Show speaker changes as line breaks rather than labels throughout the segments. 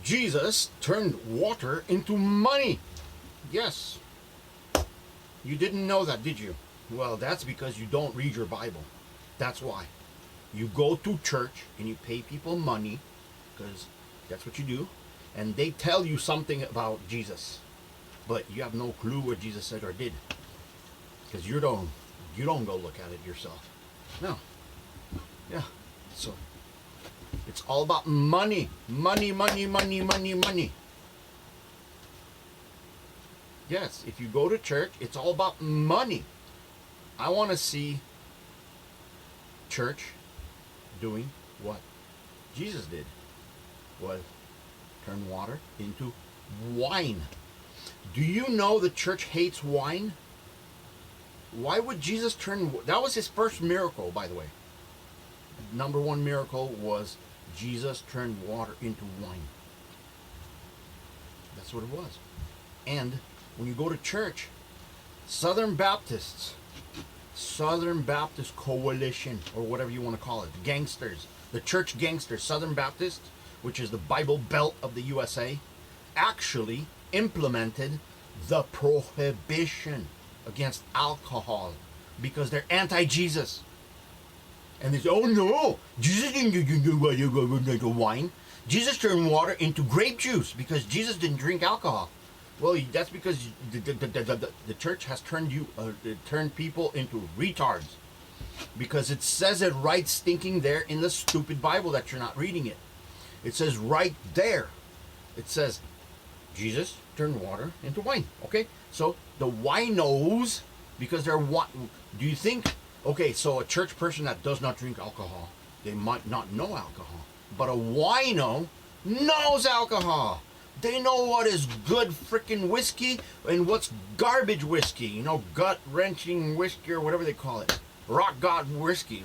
Jesus turned water into money. Yes. You didn't know that, did you? Well, that's because you don't read your Bible. That's why. You go to church and you pay people money, because that's what you do, and they tell you something about Jesus, but you have no clue what Jesus said or did, because you don't go look at it yourself. No. Yeah. So it's all about money. Money, money, money, money, money. Yes, if you go to church, it's all about money. I want to see church doing what Jesus did, was turn water into wine. Do you know the church hates wine? Why would Jesus turn... That was his first miracle, by the way. Number one miracle was Jesus turned water into wine. That's what it was. And when you go to church, Southern Baptist Coalition, or whatever you want to call it, the gangsters, the church gangsters, Southern Baptist, which is the Bible Belt of the USA, actually implemented the prohibition against alcohol because they're anti-Jesus. And they say, oh no, Jesus didn't do wine. Jesus turned water into grape juice because Jesus didn't drink alcohol. Well, that's because the church has turned people into retards. Because it says it right stinking there in the stupid Bible that you're not reading it. It says right there. It says, Jesus turned water into wine. Okay? So the winos, because they're what? Do you think, okay, so a church person that does not drink alcohol, they might not know alcohol. But a wino knows alcohol. They know what is good freaking whiskey and what's garbage whiskey. You know, gut-wrenching whiskey or whatever they call it. Rock gut whiskey.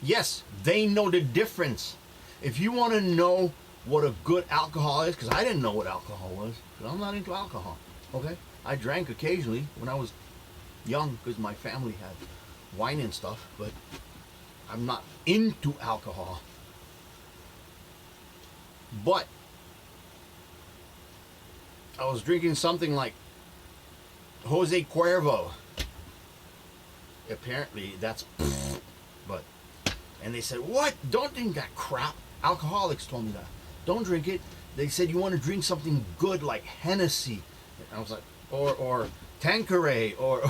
Yes, they know the difference. If you want to know what a good alcohol is, because I didn't know what alcohol was, because I'm not into alcohol, okay? I drank occasionally when I was young because my family had wine and stuff, but I'm not into alcohol. But I was drinking something like Jose Cuervo. Apparently that's but and they said, what? Don't drink that crap. Alcoholics told me that. Don't drink it. They said you want to drink something good like Hennessy. And I was like, or Tanqueray, or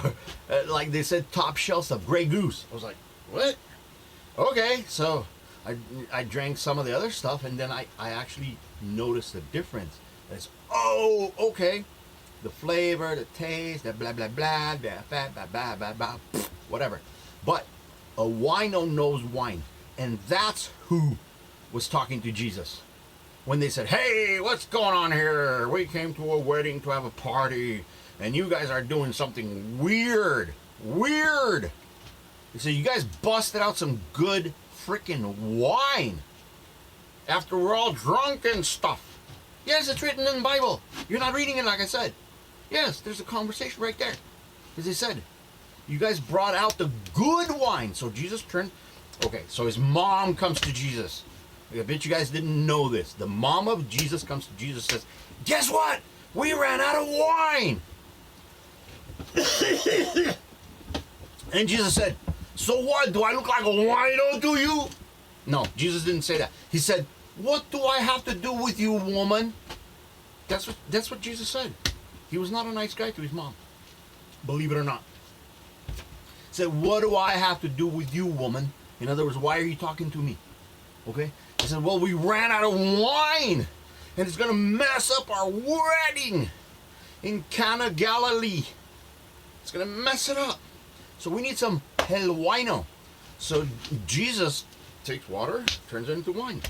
like they said top shelf stuff, Grey Goose. I was like, what? Okay, so I drank some of the other stuff, and then I actually noticed the difference. It's, oh, okay. The flavor, the taste, the blah, blah, blah, blah, blah, blah, blah, blah, blah, whatever. But a wino knows wine. And that's who was talking to Jesus. When they said, hey, what's going on here? We came to a wedding to have a party, and you guys are doing something weird. Weird. He said, you guys busted out some good freaking wine after we're all drunk and stuff. Yes, it's written in the Bible. You're not reading it like I said. Yes, there's a conversation right there. Because they said, you guys brought out the good wine. So Jesus turned... Okay, so his mom comes to Jesus. I bet you guys didn't know this. The mom of Jesus comes to Jesus and says, guess what? We ran out of wine. And Jesus said, so what? Do I look like a wino to you? No, Jesus didn't say that. He said, what do I have to do with you, woman? That's what Jesus said. He was not a nice guy to his mom. Believe it or not. He said, what do I have to do with you, woman? In other words, why are you talking to me? Okay? He said, well, we ran out of wine. And it's going to mess up our wedding in Cana, Galilee. It's going to mess it up. So we need some el wino. So Jesus takes water, turns it into wine.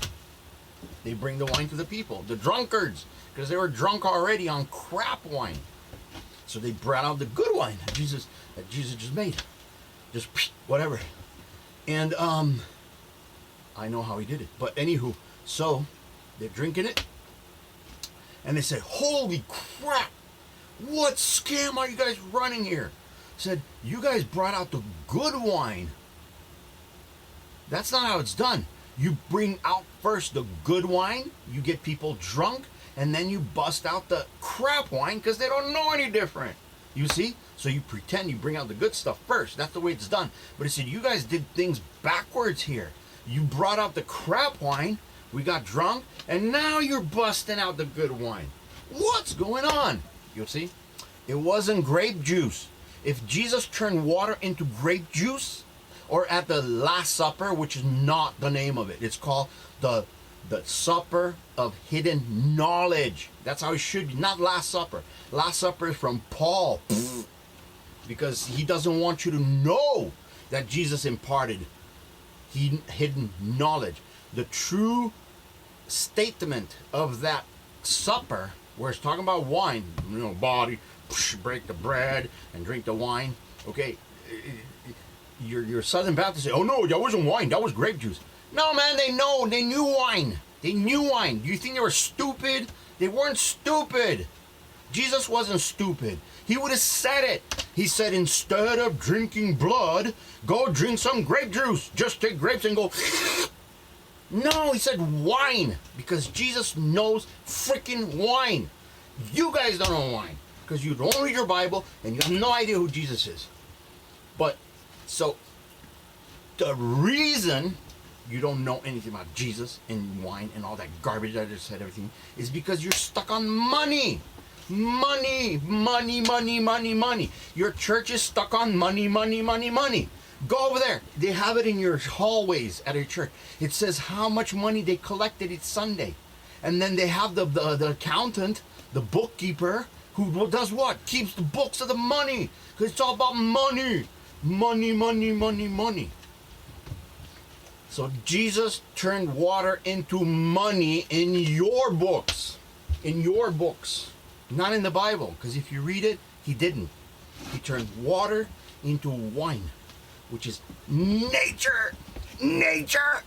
They bring the wine to the people, the drunkards, because they were drunk already on crap wine. So they brought out the good wine that Jesus just made. Just whatever. And I know how he did it. But anywho, so they're drinking it. And they said, holy crap, what scam are you guys running here? Said, you guys brought out the good wine. That's not how it's done. You bring out first the good wine, you get people drunk, and then you bust out the crap wine because they don't know any different. You see? So you pretend you bring out the good stuff first. That's the way it's done. But he said, you guys did things backwards here. You brought out the crap wine, we got drunk, and now you're busting out the good wine. What's going on? You'll see? It wasn't grape juice. If Jesus turned water into grape juice, or at the Last Supper, which is not the name of it, it's called the Supper of Hidden Knowledge. That's how it should be, not Last Supper. Last Supper is from Paul, because he doesn't want you to know that Jesus imparted hidden knowledge. The true statement of that supper, where it's talking about wine, body, break the bread and drink the wine. Okay, your Southern Baptists say, oh no, that wasn't wine, that was grape juice. No, man, they knew wine. They knew wine. Do you think they were stupid? They weren't stupid. Jesus wasn't stupid. He would have said it. He said, instead of drinking blood, go drink some grape juice. Just take grapes and go. No, he said wine, because Jesus knows freaking wine. You guys don't know wine because you don't read your Bible and you have no idea who Jesus is. But so the reason you don't know anything about Jesus and wine and all that garbage that I just said, everything, is because you're stuck on money. Money, money, money, money, money. Your church is stuck on money, money, money, money. Go over there. They have it in your hallways at your church. It says how much money they collected each Sunday. And then they have the accountant, the bookkeeper, who does what? Keeps the books of the money. Because it's all about money. Money, money, money, money. So Jesus turned water into money in your books. In your books. Not in the Bible. Because if you read it, he didn't. He turned water into wine, which is nature. Nature.